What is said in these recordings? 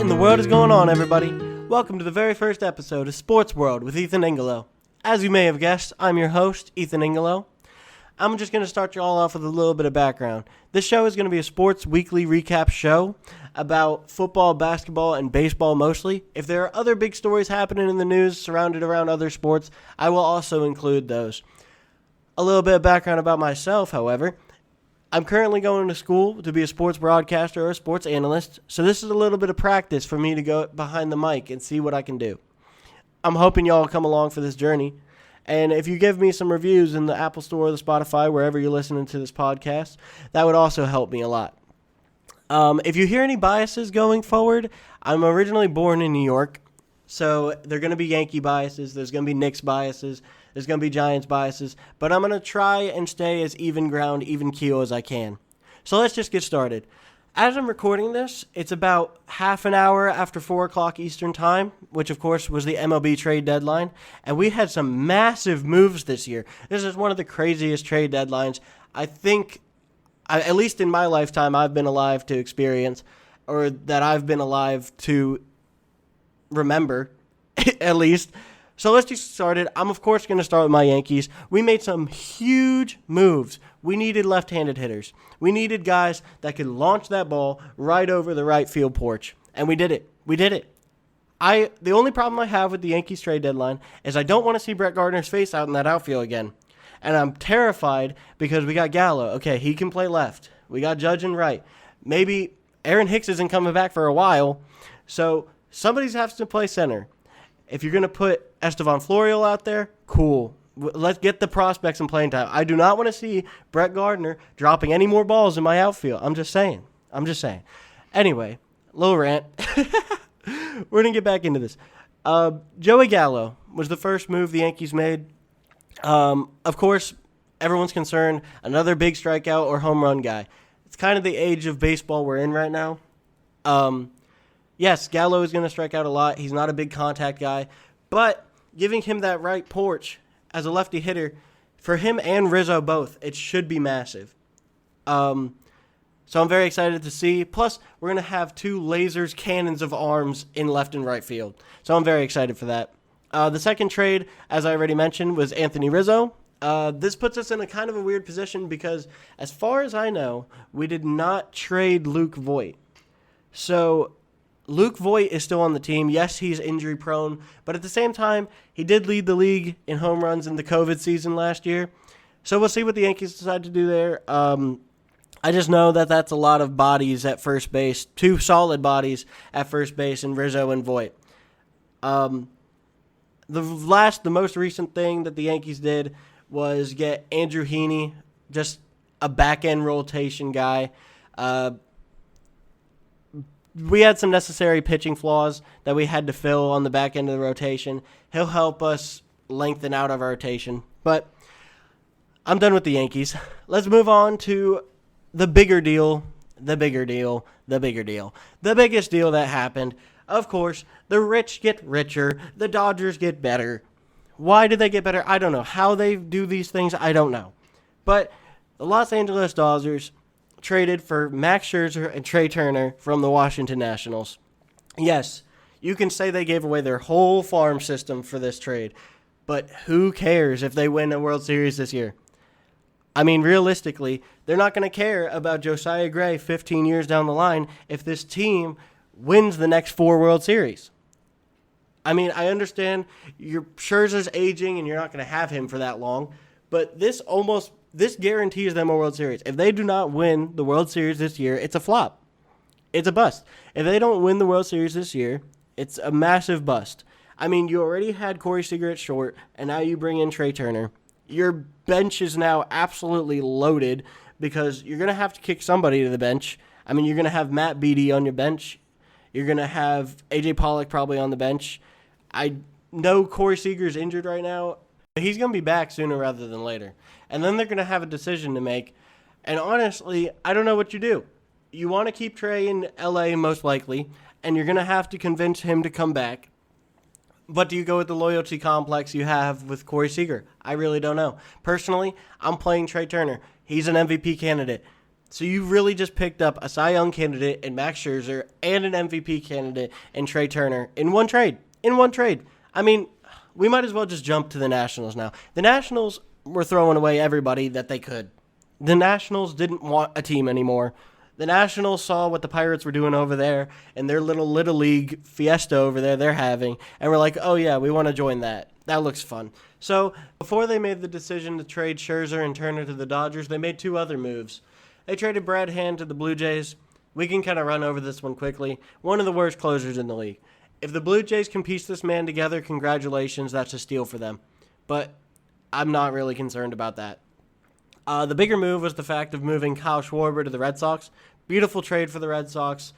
in the world is going on, everybody? Welcome to the very first episode of Sports World with Ethan Ingelo. As you may have guessed, I'm your host, Ethan Ingelo. I'm just going to start you all off with a little bit of background. This show is going to be a sports weekly recap show about football, basketball, and baseball mostly. If there are other big stories happening in the news surrounded around other sports, I will also include those. A little bit of background about myself, however. I'm currently going to school to be a sports broadcaster or a sports analyst, so this is a little bit of practice for me to go behind the mic and see what I can do. I'm hoping y'all come along for this journey. And if you give me some reviews in the Apple Store or the Spotify, wherever you're listening to this podcast, that would also help me a lot. If you hear any biases going forward, I'm originally born in New York, so there are going to be Yankee biases, there's going to be Knicks biases, there's going to be Giants biases, but I'm going to try and stay as even ground, even keel as I can. So let's just get started. As I'm recording this, it's about half an hour after 4 o'clock Eastern Time, which, of course, was the MLB Trade Deadline, and we had some massive moves this year. This is one of the craziest trade deadlines I think, at least in my lifetime, I've been alive to experience, or that I've been alive to remember, at least. So let's get started. I'm, of course, going to start with my Yankees. We made some huge moves. We needed left-handed hitters. We needed guys that could launch that ball right over the right field porch. And we did it. We did it. The only problem I have with the Yankees trade deadline is I don't want to see Brett Gardner's face out in that outfield again. And I'm terrified because we got Gallo. Okay, he can play left. We got Judge and right. Maybe Aaron Hicks isn't coming back for a while. So somebody has to play center. If you're going to put Estevan Florial out there, cool. Let's get the prospects in playing time. I do not want to see Brett Gardner dropping any more balls in my outfield. I'm just saying. Anyway, little rant. We're going to get back into this. Joey Gallo was the first move the Yankees made. Of course, everyone's concerned. Another big strikeout or home run guy. It's kind of the age of baseball we're in right now. Yes, Gallo is going to strike out a lot. He's not a big contact guy. But giving him that right porch as a lefty hitter, for him and Rizzo both, it should be massive. So I'm very excited to see. Plus, we're going to have two lasers, cannons of arms in left and right field. So I'm very excited for that. The second trade, as I already mentioned, was Anthony Rizzo. This puts us in a kind of a weird position because, as far as I know, we did not trade Luke Voit. So Luke Voit is still on the team. Yes, he's injury prone, but at the same time, he did lead the league in home runs in the COVID season last year. So we'll see what the Yankees decide to do there. I just know that that's a lot of bodies at first base, two solid bodies at first base in Rizzo and Voit. The most recent thing that the Yankees did was get Andrew Heaney, just a back-end rotation guy. We had some necessary pitching flaws that we had to fill on the back end of the rotation. He'll help us lengthen out our rotation. But I'm done with the Yankees. Let's move on to the bigger deal. The biggest deal that happened. Of course, the rich get richer. The Dodgers get better. Why did they get better? I don't know. How they do these things, I don't know. But the Los Angeles Dodgers traded for Max Scherzer and Trey Turner from the Washington Nationals. Yes, you can say they gave away their whole farm system for this trade, but who cares if they win a World Series this year? I mean, realistically, they're not going to care about Josiah Gray 15 years down the line if this team wins the next 4 World Series. I mean, I understand Scherzer's aging and you're not going to have him for that long, but this guarantees them a World Series. If they do not win the World Series this year, it's a flop. It's a bust. If they don't win the World Series this year, it's a massive bust. I mean, you already had Corey Seager at short, and now you bring in Trey Turner. Your bench is now absolutely loaded because you're going to have to kick somebody to the bench. I mean, you're going to have Matt Beattie on your bench. You're going to have A.J. Pollock probably on the bench. I know Corey Seager's injured right now. He's going to be back sooner rather than later. And then they're going to have a decision to make. And honestly, I don't know what you do. You want to keep Trey in L.A. most likely, and you're going to have to convince him to come back. But do you go with the loyalty complex you have with Corey Seager? I really don't know. Personally, I'm playing Trey Turner. He's an MVP candidate. So you really just picked up a Cy Young candidate in Max Scherzer and an MVP candidate in Trey Turner in one trade. I mean, we might as well just jump to the Nationals now. The Nationals were throwing away everybody that they could. The Nationals didn't want a team anymore. The Nationals saw what the Pirates were doing over there and their little league fiesta over there they're having, and were like, oh yeah, we want to join that. That looks fun. So before they made the decision to trade Scherzer and Turner to the Dodgers, they made two other moves. They traded Brad Hand to the Blue Jays. We can kind of run over this one quickly. One of the worst closers in the league. If the Blue Jays can piece this man together, congratulations, that's a steal for them. But I'm not really concerned about that. The bigger move was the fact of moving Kyle Schwarber to the Red Sox. Beautiful trade for the Red Sox.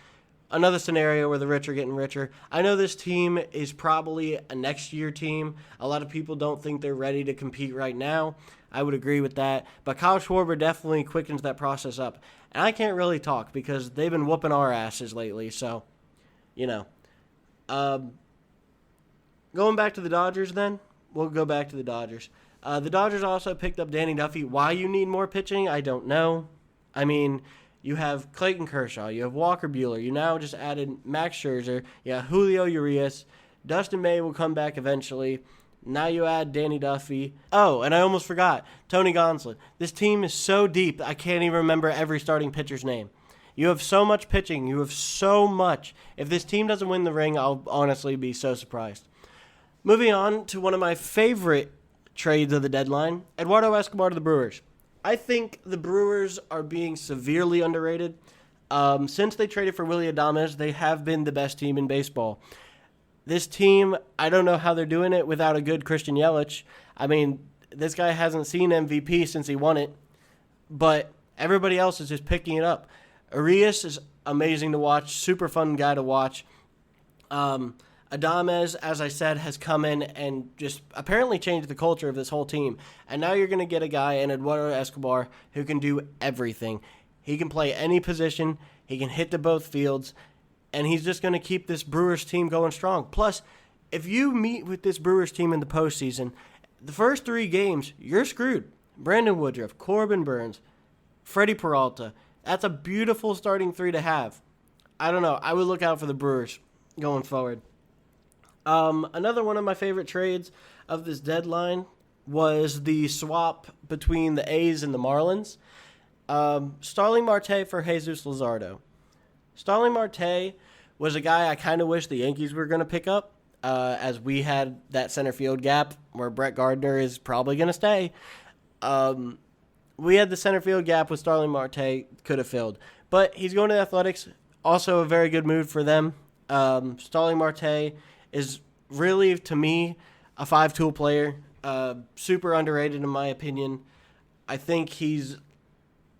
Another scenario where the rich are getting richer. I know this team is probably a next year team. A lot of people don't think they're ready to compete right now. I would agree with that. But Kyle Schwarber definitely quickens that process up. And I can't really talk because they've been whooping our asses lately. So, you know. Going back to the Dodgers then. We'll go back to the Dodgers. The Dodgers also picked up Danny Duffy. Why you need more pitching, I don't know. I mean, you have Clayton Kershaw. You have Walker Buehler. You now just added Max Scherzer. You have Julio Urias. Dustin May will come back eventually. Now you add Danny Duffy. Oh, and I almost forgot. Tony Gonsolin. This team is so deep, I can't even remember every starting pitcher's name. You have so much pitching. You have so much. If this team doesn't win the ring, I'll honestly be so surprised. Moving on to one of my favorite trades of the deadline, Eduardo Escobar to the Brewers. I think the Brewers are being severely underrated. Since they traded for Willy Adames, they have been the best team in baseball. This team, I don't know how they're doing it without a good Christian Yelich. I mean, this guy hasn't seen MVP since he won it, but everybody else is just picking it up. Urias is amazing to watch, super fun guy to watch. Adames, as I said, has come in and just apparently changed the culture of this whole team. And now you're going to get a guy in Eduardo Escobar who can do everything. He can play any position. He can hit to both fields. And he's just going to keep this Brewers team going strong. Plus, if you meet with this Brewers team in the postseason, the first 3 games, you're screwed. Brandon Woodruff, Corbin Burns, Freddie Peralta. That's a beautiful starting 3 to have. I don't know. I would look out for the Brewers going forward. Another one of my favorite trades of this deadline was the swap between the A's and the Marlins. Starling Marte for Jesus Luzardo. Starling Marte was a guy I kind of wish the Yankees were going to pick up, as we had that center field gap where Brett Gardner is probably going to stay. We had the center field gap with Starling Marte, could have filled. But he's going to the Athletics, also a very good move for them. Starling Marte is really, to me, a 5-tool player. Super underrated in my opinion. I think he's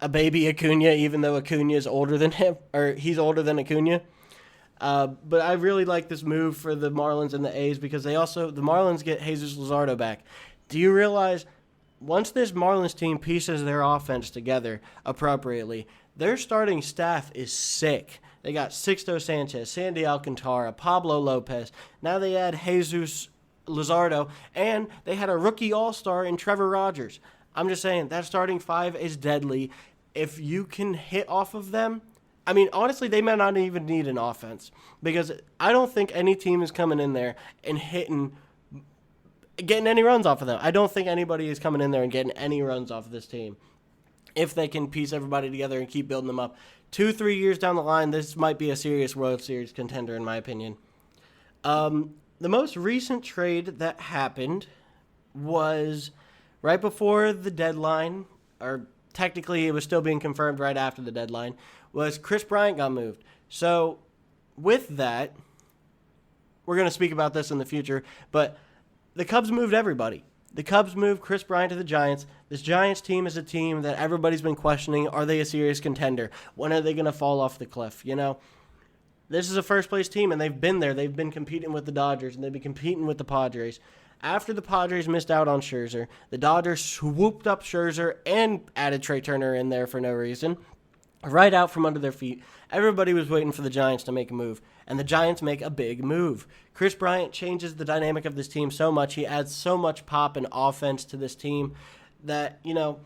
a baby Acuna, even though Acuna is older than him, or he's older than Acuna. But I really like this move for the Marlins and the A's because the Marlins get Jesus Luzardo back. Do you realize once this Marlins team pieces their offense together appropriately, their starting staff is sick. They got Sixto Sanchez, Sandy Alcantara, Pablo Lopez. Now they add Jesus Luzardo, and they had a rookie all-star in Trevor Rogers. I'm just saying, that starting 5 is deadly. If you can hit off of them, I mean, honestly, they might not even need an offense because I don't think any team is coming in there and getting any runs off of them. I don't think anybody is coming in there and getting any runs off of this team if they can piece everybody together and keep building them up. 2-3 years down the line, this might be a serious World Series contender, in my opinion. The most recent trade that happened was right before the deadline, or technically it was still being confirmed right after the deadline, was Chris Bryant got moved. So with that, we're going to speak about this in the future, but the Cubs moved everybody. The Cubs moved Chris Bryant to the Giants. This Giants team is a team that everybody's been questioning. Are they a serious contender? When are they going to fall off the cliff? You know, this is a first-place team, and they've been there. They've been competing with the Dodgers, and they've been competing with the Padres. After the Padres missed out on Scherzer, the Dodgers swooped up Scherzer and added Trey Turner in there for no reason, right out from under their feet. Everybody was waiting for the Giants to make a move, and the Giants make a big move. Chris Bryant changes the dynamic of this team so much. He adds so much pop and offense to this team that, you know,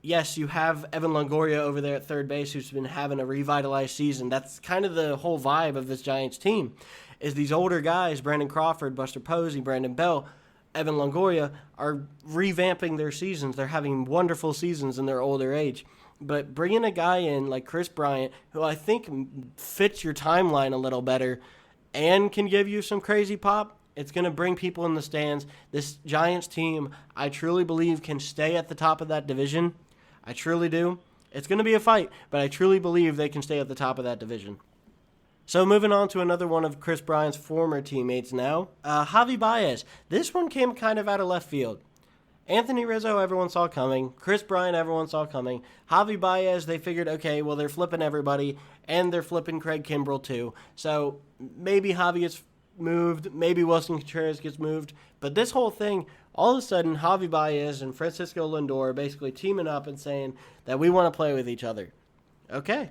yes, you have Evan Longoria over there at third base who's been having a revitalized season. That's kind of the whole vibe of this Giants team, is these older guys, Brandon Crawford, Buster Posey, Brandon Bell, Evan Longoria, are revamping their seasons. They're having wonderful seasons in their older age. But bringing a guy in like Chris Bryant, who I think fits your timeline a little better and can give you some crazy pop, it's going to bring people in the stands. This Giants team, I truly believe, can stay at the top of that division. I truly do. It's going to be a fight, but I truly believe they can stay at the top of that division. So moving on to another one of Chris Bryant's former teammates now, Javi Baez. This one came kind of out of left field. Anthony Rizzo, everyone saw coming. Chris Bryant, everyone saw coming. Javi Baez, they figured, okay, well, they're flipping everybody, and they're flipping Craig Kimbrell too. So maybe Javi gets moved, maybe Wilson Contreras gets moved. But this whole thing, all of a sudden, Javi Baez and Francisco Lindor are basically teaming up and saying that we want to play with each other. Okay.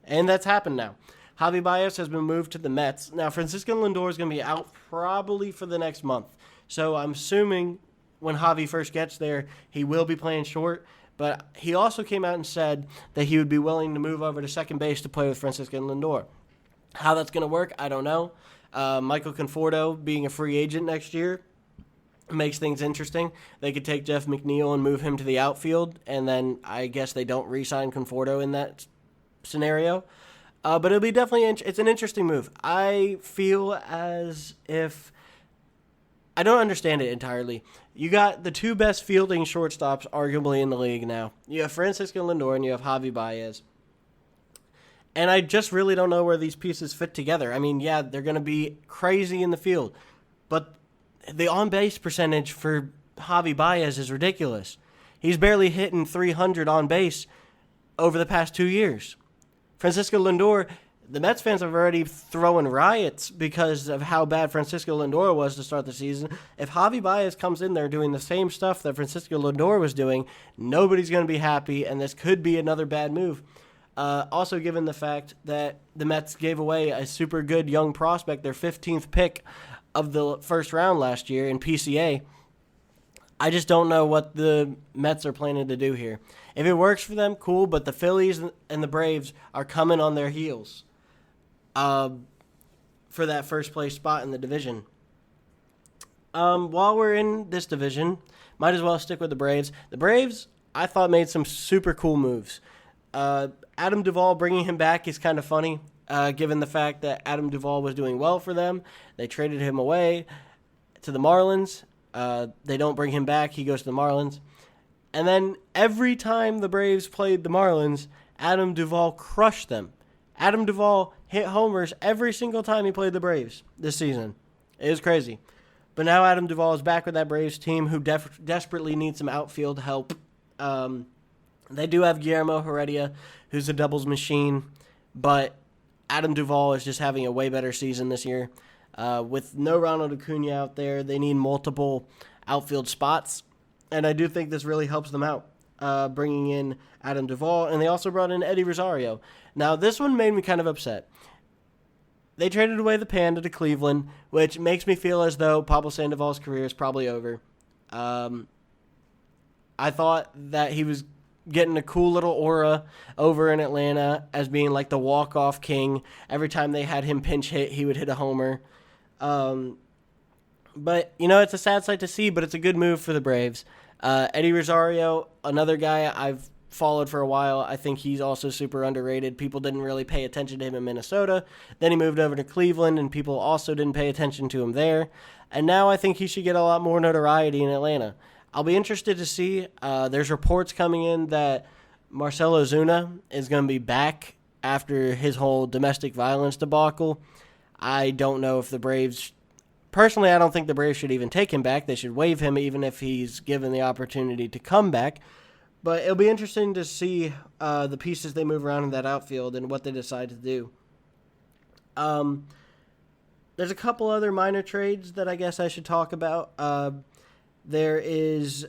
And that's happened now. Javi Baez has been moved to the Mets. Now, Francisco Lindor is going to be out probably for the next month. So I'm assuming when Javi first gets there, he will be playing short. But he also came out and said that he would be willing to move over to second base to play with Francisco Lindor. How that's going to work, I don't know. Michael Conforto being a free agent next year makes things interesting. They could take Jeff McNeil and move him to the outfield, and then I guess they don't re-sign Conforto in that scenario. But it'll be definitely it's an interesting move. I feel as if I don't understand it entirely. You got the two best fielding shortstops arguably in the league now. You have Francisco Lindor and you have Javi Baez. And I just really don't know where these pieces fit together. I mean, yeah, they're going to be crazy in the field, but the on-base percentage for Javi Baez is ridiculous. He's barely hitting 300 on base over the past 2 years. Francisco Lindor, the Mets fans are already throwing riots because of how bad Francisco Lindor was to start the season. If Javi Baez comes in there doing the same stuff that Francisco Lindor was doing, nobody's going to be happy, and this could be another bad move. Also, given the fact that the Mets gave away a super good young prospect, their 15th pick of the first round last year in PCA, I just don't know what the Mets are planning to do here. If it works for them, cool, but the Phillies and the Braves are coming on their heels for that first place spot in the division. While we're in this division, might as well stick with the Braves. The Braves, I thought, made some super cool moves. Adam Duvall, bringing him back is kind of funny, given the fact that Adam Duvall was doing well for them. They traded him away to the Marlins. They don't bring him back. He goes to the Marlins. And then every time the Braves played the Marlins, Adam Duvall crushed them. Adam Duvall hit homers every single time he played the Braves this season. It was crazy. But now Adam Duvall is back with that Braves team who desperately needs some outfield help. They do have Guillermo Heredia, who's a doubles machine, but Adam Duvall is just having a way better season this year. With no Ronald Acuna out there, they need multiple outfield spots, and I do think this really helps them out, bringing in Adam Duvall, and they also brought in Eddie Rosario. Now, this one made me kind of upset. They traded away the Panda to Cleveland, which makes me feel as though Pablo Sandoval's career is probably over. I thought that he was getting a cool little aura over in Atlanta as being like the walk-off king. Every time they had him pinch hit, he would hit a homer. But, it's a sad sight to see, but it's a good move for the Braves. Eddie Rosario, another guy I've followed for a while. I think he's also super underrated. People didn't really pay attention to him in Minnesota. Then he moved over to Cleveland, and people also didn't pay attention to him there. And now I think he should get a lot more notoriety in Atlanta. I'll be interested to see. There's reports coming in that Marcell Ozuna is going to be back after his whole domestic violence debacle. I don't know if the Braves... Personally, I don't think the Braves should even take him back. They should waive him even if he's given the opportunity to come back. But it'll be interesting to see the pieces they move around in that outfield and what they decide to do. There's a couple other minor trades that I guess I should talk about. There is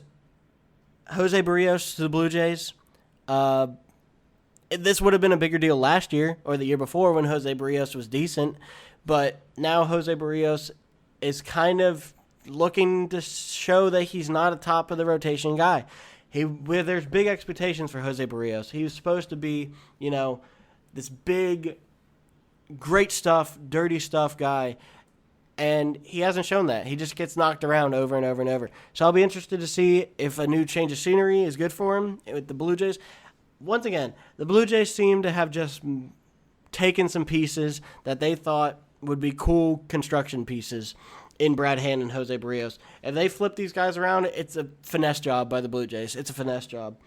Jose Barrios to the Blue Jays. This would have been a bigger deal last year or the year before when Jose Barrios was decent. But now Jose Barrios is kind of looking to show that he's not a top-of-the-rotation guy. Where there's big expectations for Jose Barrios. He was supposed to be, this big, great stuff, dirty stuff guy, and he hasn't shown that. He just gets knocked around over and over and over. So I'll be interested to see if a new change of scenery is good for him with the Blue Jays. Once again, the Blue Jays seem to have just taken some pieces that they thought would be cool construction pieces in Brad Hand and Jose Barrios. If they flip these guys around, it's a finesse job by the Blue Jays. It's a finesse job.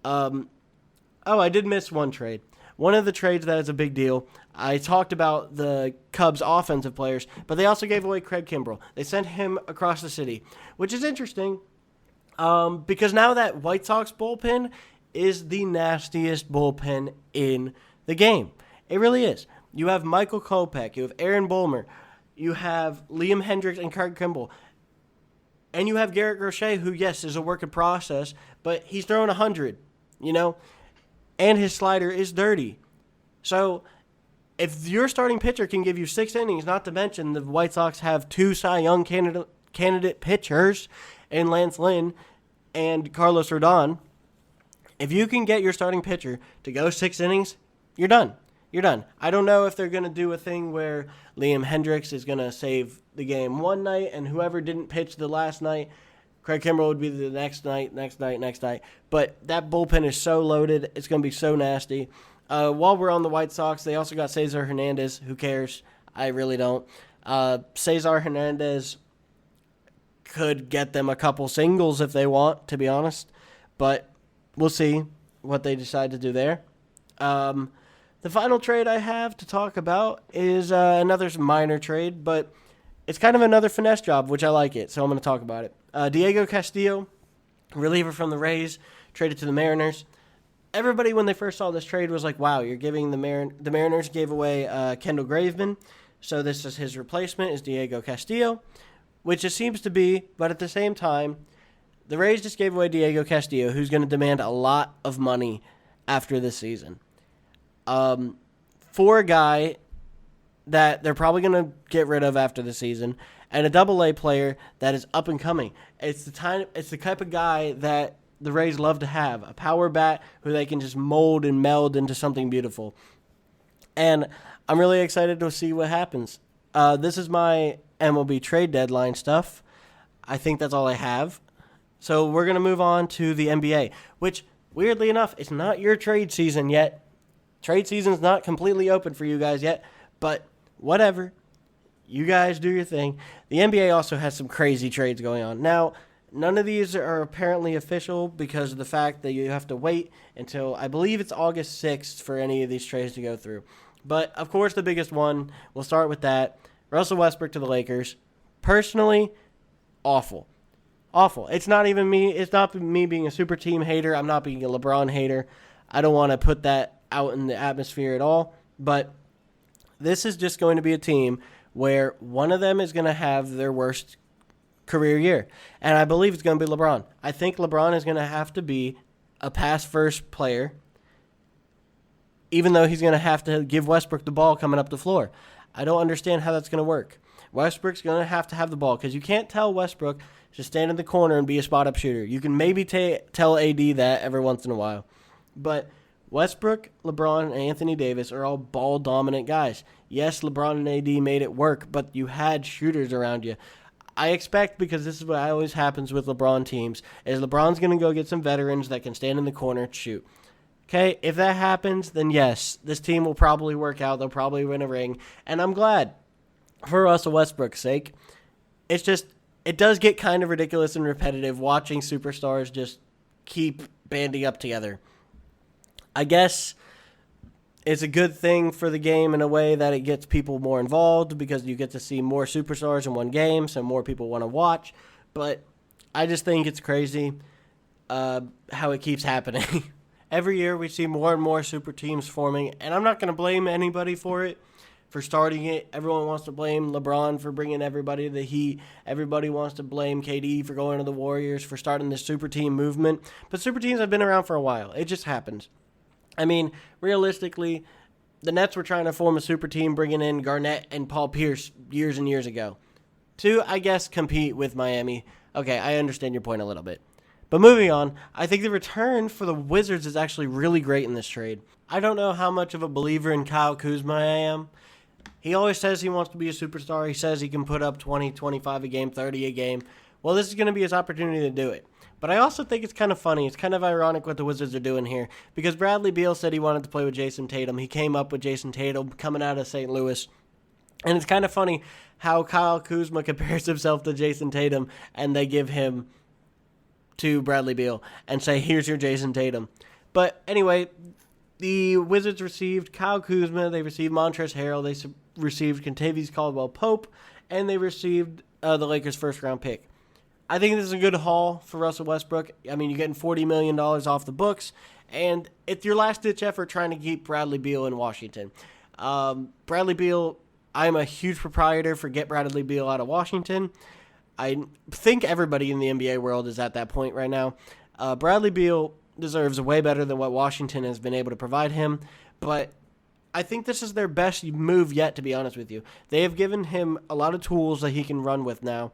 I did miss one trade. One of the trades that is a big deal, I talked about the Cubs' offensive players, but they also gave away Craig Kimbrell. They sent him across the city, which is interesting because now that White Sox bullpen is the nastiest bullpen in the game. It really is. You have Michael Kopech. You have Aaron Bulmer. You have Liam Hendricks and Craig Kimbrell. And you have Garrett Crochet, who, yes, is a work in process, but he's throwing 100, and his slider is dirty. So if your starting pitcher can give you 6 innings, not to mention the White Sox have 2 Cy Young candidate pitchers in Lance Lynn and Carlos Rodon, if you can get your starting pitcher to go 6 innings, you're done. You're done. I don't know if they're going to do a thing where Liam Hendricks is going to save the game one night, and whoever didn't pitch the last night, Craig Kimbrell would be the next night. But that bullpen is so loaded. It's going to be so nasty. While we're on the White Sox, they also got Cesar Hernandez. Who cares? I really don't. Cesar Hernandez could get them a couple singles if they want, to be honest. But we'll see what they decide to do there. The final trade I have to talk about is another minor trade, but it's kind of another finesse job, which I like it, so I'm going to talk about it. Diego Castillo, reliever from the Rays, traded to the Mariners. Everybody, when they first saw this trade, was like, wow, you're giving the Mariners gave away Kendall Graveman, so this is his replacement, is Diego Castillo, which it seems to be, but at the same time, the Rays just gave away Diego Castillo, who's going to demand a lot of money after this season. For a guy that they're probably going to get rid of after the season, and a Double-A player that is up and coming. It's the type of guy that the Rays love to have, a power bat who they can just mold and meld into something beautiful. And I'm really excited to see what happens. This is my MLB Trade Deadline stuff. I think that's all I have. So we're going to move on to the NBA, which, weirdly enough, it's not your trade season yet. Trade season's not completely open for you guys yet, but whatever. You guys do your thing. The NBA also has some crazy trades going on. Now, none of these are apparently official because of the fact that you have to wait until, I believe it's August 6th for any of these trades to go through. But, of course, the biggest one, we'll start with that. Russell Westbrook to the Lakers. Personally, awful. Awful. It's not even me. It's not me being a super team hater. I'm not being a LeBron hater. I don't want to put that out in the atmosphere at all. But this is just going to be a team where one of them is going to have their worst career year. And I believe it's going to be LeBron. I think LeBron is going to have to be a pass-first player, even though he's going to have to give Westbrook the ball coming up the floor. I don't understand how that's going to work. Westbrook's going to have the ball because you can't tell Westbrook to stand in the corner and be a spot-up shooter. You can maybe tell AD that every once in a while. But Westbrook, LeBron, and Anthony Davis are all ball-dominant guys. Yes, LeBron and AD made it work, but you had shooters around you. I expect, because this is what always happens with LeBron teams, is LeBron's going to go get some veterans that can stand in the corner and shoot. Okay, if that happens, then yes, this team will probably work out. They'll probably win a ring, and I'm glad for Russell Westbrook's sake. It's just, it does get kind of ridiculous and repetitive watching superstars just keep banding up together. I guess it's a good thing for the game in a way that it gets people more involved because you get to see more superstars in one game, so more people want to watch. But I just think it's crazy how it keeps happening. Every year we see more and more super teams forming, and I'm not going to blame anybody for it, for starting it. Everyone wants to blame LeBron for bringing everybody to the Heat. Everybody wants to blame KD for going to the Warriors, for starting this super team movement. But super teams have been around for a while. It just happens. I mean, realistically, the Nets were trying to form a super team, bringing in Garnett and Paul Pierce years and years ago to, I guess, compete with Miami. Okay, I understand your point a little bit. But moving on, I think the return for the Wizards is actually really great in this trade. I don't know how much of a believer in Kyle Kuzma I am. He always says he wants to be a superstar. He says he can put up 20, 25 a game, 30 a game. Well, this is going to be his opportunity to do it. But I also think it's kind of funny. It's kind of ironic what the Wizards are doing here. Because Bradley Beal said he wanted to play with Jason Tatum. He came up with Jason Tatum coming out of St. Louis. And it's kind of funny how Kyle Kuzma compares himself to Jason Tatum, and they give him to Bradley Beal and say, here's your Jason Tatum. But anyway, the Wizards received Kyle Kuzma. They received Montrezl Harrell. They received Kentavious Caldwell-Pope. And they received the Lakers' first-round pick. I think this is a good haul for Russell Westbrook. I mean, you're getting $40 million off the books, and it's your last-ditch effort trying to keep Bradley Beal in Washington. Bradley Beal, I'm a huge proprietor for get Bradley Beal out of Washington. I think everybody in the NBA world is at that point right now. Bradley Beal deserves way better than what Washington has been able to provide him, but I think this is their best move yet, to be honest with you. They have given him a lot of tools that he can run with now.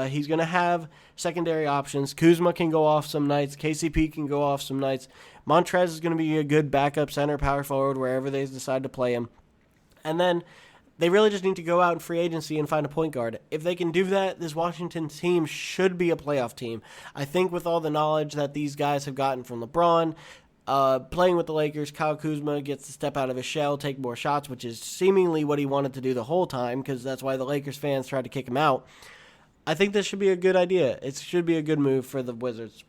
He's going to have secondary options. Kuzma can go off some nights. KCP can go off some nights. Montrez is going to be a good backup center, power forward, wherever they decide to play him. And then they really just need to go out in free agency and find a point guard. If they can do that, this Washington team should be a playoff team. I think with all the knowledge that these guys have gotten from LeBron, playing with the Lakers, Kyle Kuzma gets to step out of his shell, take more shots, which is seemingly what he wanted to do the whole time, because that's why the Lakers fans tried to kick him out. I think this should be a good idea. It should be a good move for the Wizards.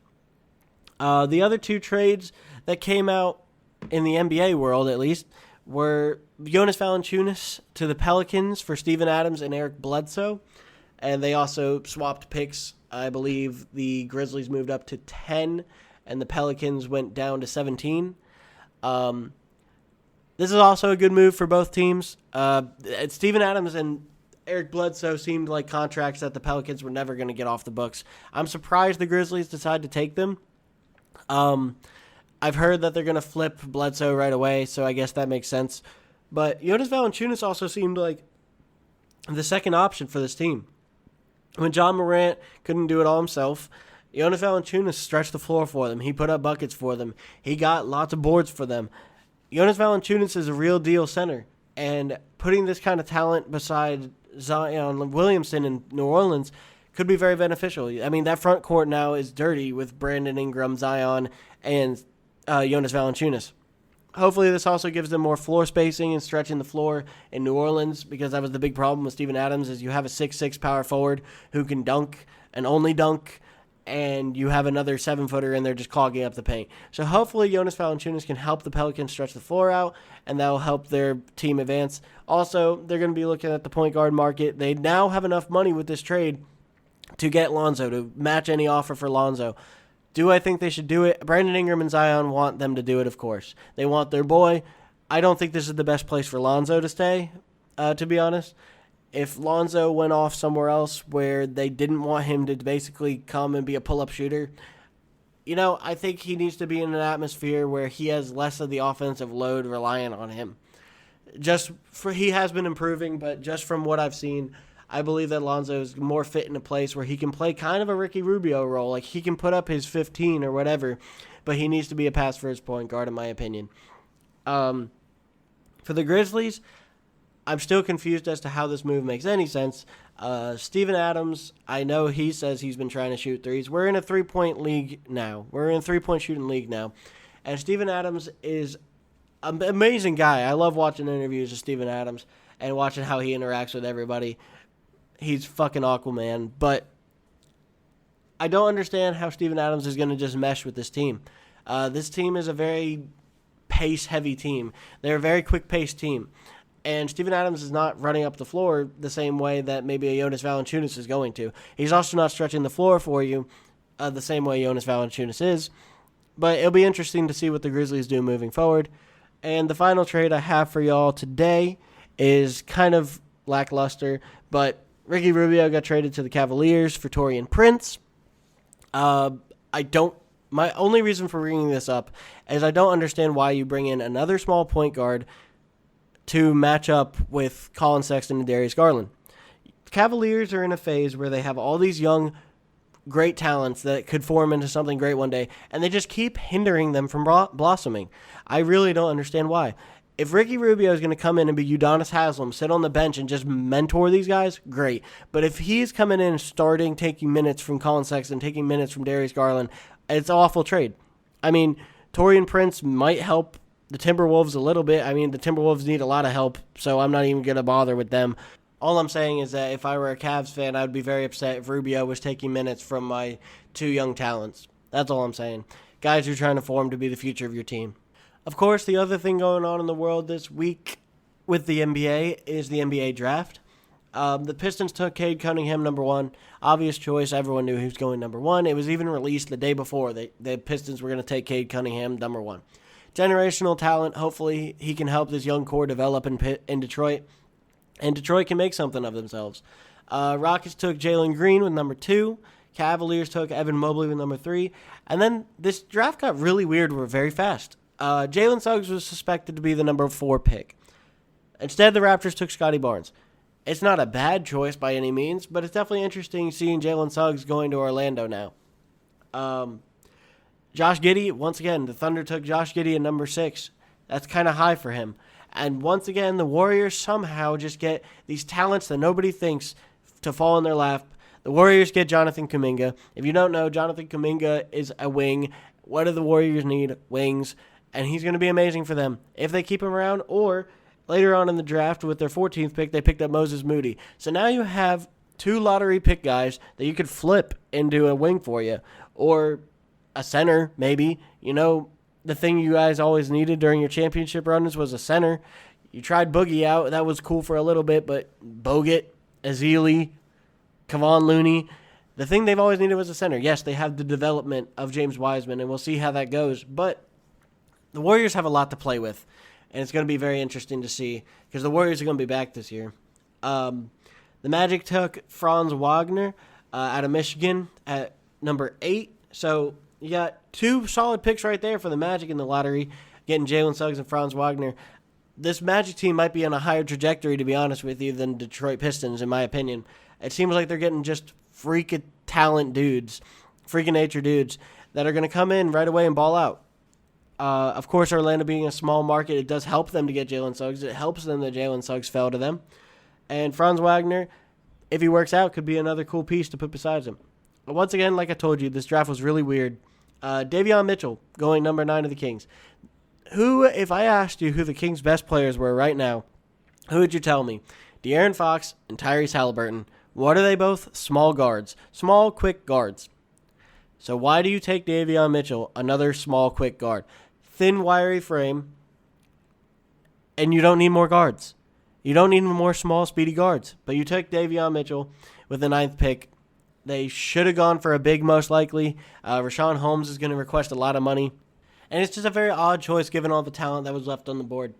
The other two trades that came out in the NBA world, at least, were Jonas Valanciunas to the Pelicans for Steven Adams and Eric Bledsoe. And they also swapped picks. I believe the Grizzlies moved up to 10, and the Pelicans went down to 17. This is also a good move for both teams. Steven Adams and Eric Bledsoe seemed like contracts that the Pelicans were never going to get off the books. I'm surprised the Grizzlies decided to take them. I've heard that they're going to flip Bledsoe right away, so I guess that makes sense. But Jonas Valanciunas also seemed like the second option for this team. When John Morant couldn't do it all himself, Jonas Valanciunas stretched the floor for them. He put up buckets for them. He got lots of boards for them. Jonas Valanciunas is a real deal center, and putting this kind of talent beside Zion Williamson in New Orleans could be very beneficial. I mean, that front court now is dirty with Brandon Ingram, Zion, and Jonas Valanciunas. Hopefully this also gives them more floor spacing and stretching the floor in New Orleans, because that was the big problem with Steven Adams, is you have a 6'6" power forward who can dunk and only dunk, and you have another 7-footer in there just clogging up the paint. So hopefully Jonas Valanciunas can help the Pelicans stretch the floor out, and that will help their team advance. Also, they're going to be looking at the point guard market. They now have enough money with this trade to get Lonzo, to match any offer for Lonzo. Do I think they should do it? Brandon Ingram and Zion want them to do it, of course. They want their boy. I don't think this is the best place for Lonzo to stay, to be honest. If Lonzo went off somewhere else where they didn't want him to basically come and be a pull-up shooter, I think he needs to be in an atmosphere where he has less of the offensive load reliant on him. He has been improving, but just from what I've seen, I believe that Lonzo is more fit in a place where he can play kind of a Ricky Rubio role. Like, he can put up his 15 or whatever, but he needs to be a pass-first point guard, in my opinion. For the Grizzlies, I'm still confused as to how this move makes any sense. Steven Adams, I know he says he's been trying to shoot threes. We're in a three-point league now. We're in a three-point shooting league now. And Steven Adams is an amazing guy. I love watching interviews of Steven Adams and watching how he interacts with everybody. He's fucking Aquaman. But I don't understand how Steven Adams is going to just mesh with this team. This team is a very pace-heavy team. They're a very quick-paced team. And Steven Adams is not running up the floor the same way that maybe a Jonas Valanciunas is going to. He's also not stretching the floor for you the same way Jonas Valanciunas is. But it'll be interesting to see what the Grizzlies do moving forward. And the final trade I have for y'all today is kind of lackluster, but Ricky Rubio got traded to the Cavaliers for Taurean Prince. My only reason for bringing this up is I don't understand why you bring in another small point guard to match up with Colin Sexton and Darius Garland. Cavaliers are in a phase where they have all these young, great talents that could form into something great one day, and they just keep hindering them from blossoming. I really don't understand why. If Ricky Rubio is going to come in and be Udonis Haslem, sit on the bench and just mentor these guys, great. But if he's coming in and starting, taking minutes from Colin Sexton, taking minutes from Darius Garland, it's an awful trade. I mean, Taurean Prince might help the Timberwolves a little bit. I mean, the Timberwolves need a lot of help, so I'm not even going to bother with them. All I'm saying is that if I were a Cavs fan, I would be very upset if Rubio was taking minutes from my two young talents. That's all I'm saying. Guys who are trying to form to be the future of your team. Of course, the other thing going on in the world this week with the NBA is the NBA draft. The Pistons took Cade Cunningham number 1. Obvious choice. Everyone knew he was going number 1. It was even released the day before the Pistons were going to take Cade Cunningham number 1. Generational talent. Hopefully, he can help this young core develop in Detroit. And Detroit can make something of themselves. Rockets took Jalen Green with number 2. Cavaliers took Evan Mobley with number 3. And then this draft got really weird very fast. Jalen Suggs was suspected to be the number 4 pick. Instead, the Raptors took Scotty Barnes. It's not a bad choice by any means, but it's definitely interesting seeing Jalen Suggs going to Orlando now. Josh Giddey, once again, the Thunder took Josh Giddey at number 6. That's kind of high for him. And once again, the Warriors somehow just get these talents that nobody thinks to fall in their lap. The Warriors get Jonathan Kuminga. If you don't know, Jonathan Kuminga is a wing. What do the Warriors need? Wings. And he's going to be amazing for them if they keep him around, or later on in the draft with their 14th pick, they picked up Moses Moody. So now you have 2 lottery pick guys that you could flip into a wing for you, or a center maybe. You know, the thing you guys always needed during your championship runs was a center. You tried Boogie out. That was cool for a little bit, but Bogut, Ezeli, Kevon Looney, the thing they've always needed was a center. Yes, they have the development of James Wiseman, and we'll see how that goes, but the Warriors have a lot to play with, and it's going to be very interesting to see because the Warriors are going to be back this year. The Magic took Franz Wagner out of Michigan at number 8. So you got 2 solid picks right there for the Magic in the lottery, getting Jalen Suggs and Franz Wagner. This Magic team might be on a higher trajectory, to be honest with you, than Detroit Pistons, in my opinion. It seems like they're getting just freak of talent dudes, freak of nature dudes that are going to come in right away and ball out. Of course, Orlando being a small market, it does help them to get Jalen Suggs. It helps them that Jalen Suggs fell to them. And Franz Wagner, if he works out, could be another cool piece to put beside him. But once again, like I told you, this draft was really weird. Davion Mitchell going number 9 to the Kings. Who, if I asked you who the Kings' best players were right now, who would you tell me? De'Aaron Fox and Tyrese Halliburton. What are they both? Small guards. Small, quick guards. So why do you take Davion Mitchell, another small, quick guard? Thin, wiry frame, and you don't need more guards. You don't need more small, speedy guards. But you took Davion Mitchell with the 9th pick. They should have gone for a big, most likely. Rashawn Holmes is going to request a lot of money. And it's just a very odd choice given all the talent that was left on the board.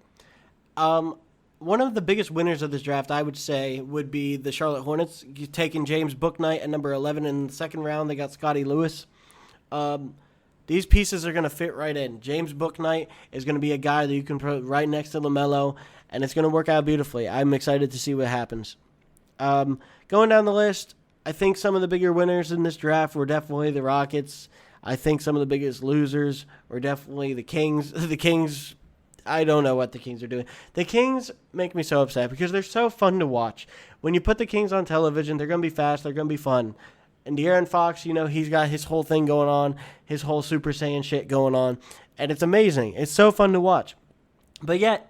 One of the biggest winners of this draft, I would say, would be the Charlotte Hornets. Taking James Bouknight at number 11 in the second round. They got Scotty Lewis. These pieces are going to fit right in. James Bouknight is going to be a guy that you can put right next to LaMelo, and it's going to work out beautifully. I'm excited to see what happens. Going down the list, I think some of the bigger winners in this draft were definitely the Rockets. I think some of the biggest losers were definitely the Kings. The Kings, I don't know what the Kings are doing. The Kings make me so upset because they're so fun to watch. When you put the Kings on television, they're going to be fast, they're going to be fun. And De'Aaron Fox, you know, he's got his whole thing going on, his whole Super Saiyan shit going on, and it's amazing. It's so fun to watch. But yet,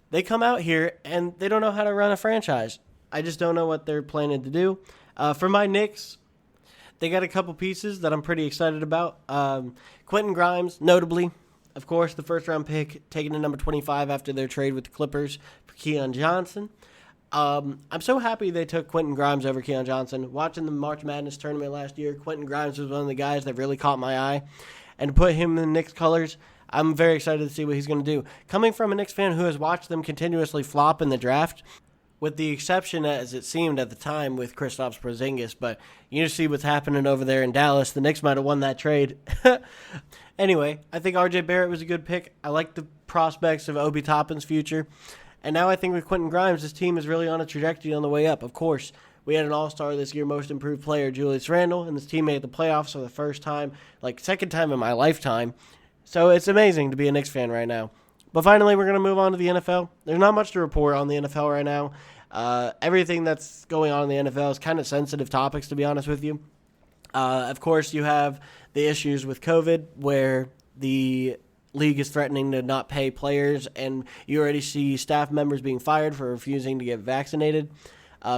they come out here, and they don't know how to run a franchise. I just don't know what they're planning to do. For my Knicks, they got a couple pieces that I'm pretty excited about. Quentin Grimes, notably, of course, the first-round pick, taken to number 25 after their trade with the Clippers for Keon Johnson. I'm so happy they took Quentin Grimes over Keon Johnson. Watching the March Madness tournament last year, Quentin Grimes was one of the guys that really caught my eye. And to put him in the Knicks colors, I'm very excited to see what he's going to do. Coming from a Knicks fan who has watched them continuously flop in the draft, with the exception, as it seemed at the time, with Kristaps Porzingis. But you see what's happening over there in Dallas. The Knicks might have won that trade. Anyway, I think R.J. Barrett was a good pick. I like the prospects of Obi Toppin's future. And now I think with Quentin Grimes, this team is really on a trajectory on the way up. Of course, We had an all-star this year, most improved player, Julius Randle, and this team made the playoffs for the first time, second time in my lifetime. So it's amazing to be a Knicks fan right now. But finally, we're going to move on to the NFL. There's not much to report on the NFL right now. Everything that's going on in the NFL is kind of sensitive topics, to be honest with you. Of course, you have the issues with COVID, where the league is threatening to not pay players, and you already see staff members being fired for refusing to get vaccinated.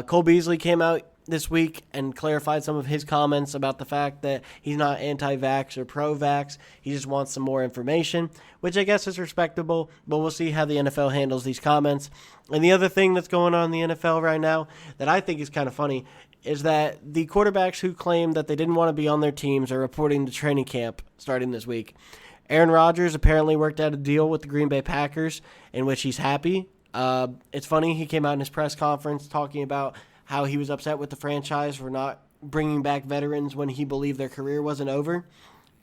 Cole Beasley came out this week and clarified some of his comments about the fact that he's not anti-vax or pro-vax. He just wants some more information, which I guess is respectable, but we'll see how the NFL handles these comments. And the other thing that's going on in the NFL right now that I think is kind of funny is that the quarterbacks who claim that they didn't want to be on their teams are reporting to training camp starting this week. Aaron Rodgers apparently worked out a deal with the Green Bay Packers in which he's happy. It's funny, he came out in his press conference talking about how he was upset with the franchise for not bringing back veterans when he believed their career wasn't over.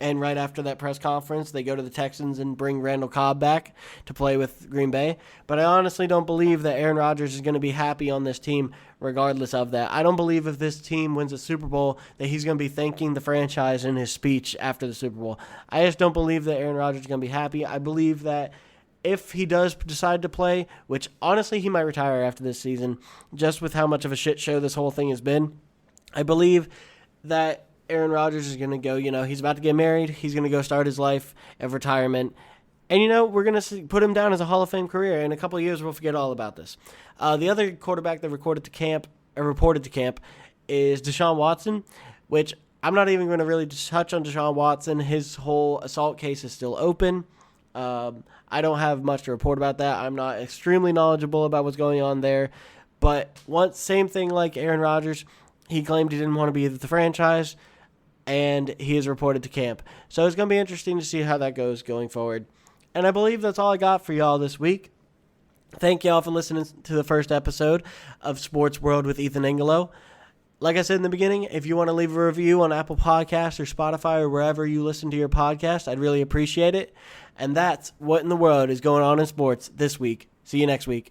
And right after that press conference, they go to the Texans and bring Randall Cobb back to play with Green Bay. But I honestly don't believe that Aaron Rodgers is going to be happy on this team regardless of that. I don't believe if this team wins a Super Bowl that he's going to be thanking the franchise in his speech after the Super Bowl. I just don't believe that Aaron Rodgers is going to be happy. I believe that if he does decide to play, which honestly he might retire after this season, just with how much of a shit show this whole thing has been, I believe that Aaron Rodgers is going to go, he's about to get married. He's going to go start his life of retirement. And, we're going to put him down as a Hall of Fame career. In a couple of years, we'll forget all about this. The other quarterback that reported to camp is Deshaun Watson, which I'm not even going to really touch on Deshaun Watson. His whole assault case is still open. I don't have much to report about that. I'm not extremely knowledgeable about what's going on there. But same thing like Aaron Rodgers, he claimed he didn't want to be with the franchise, and he is reported to camp. So it's going to be interesting to see how that goes going forward. And I believe that's all I got for y'all this week. Thank y'all for listening to the first episode of Sports World with Ethan Ingelo. Like I said in the beginning, if you want to leave a review on Apple Podcasts or Spotify or wherever you listen to your podcast, I'd really appreciate it. And that's what in the world is going on in sports this week. See you next week.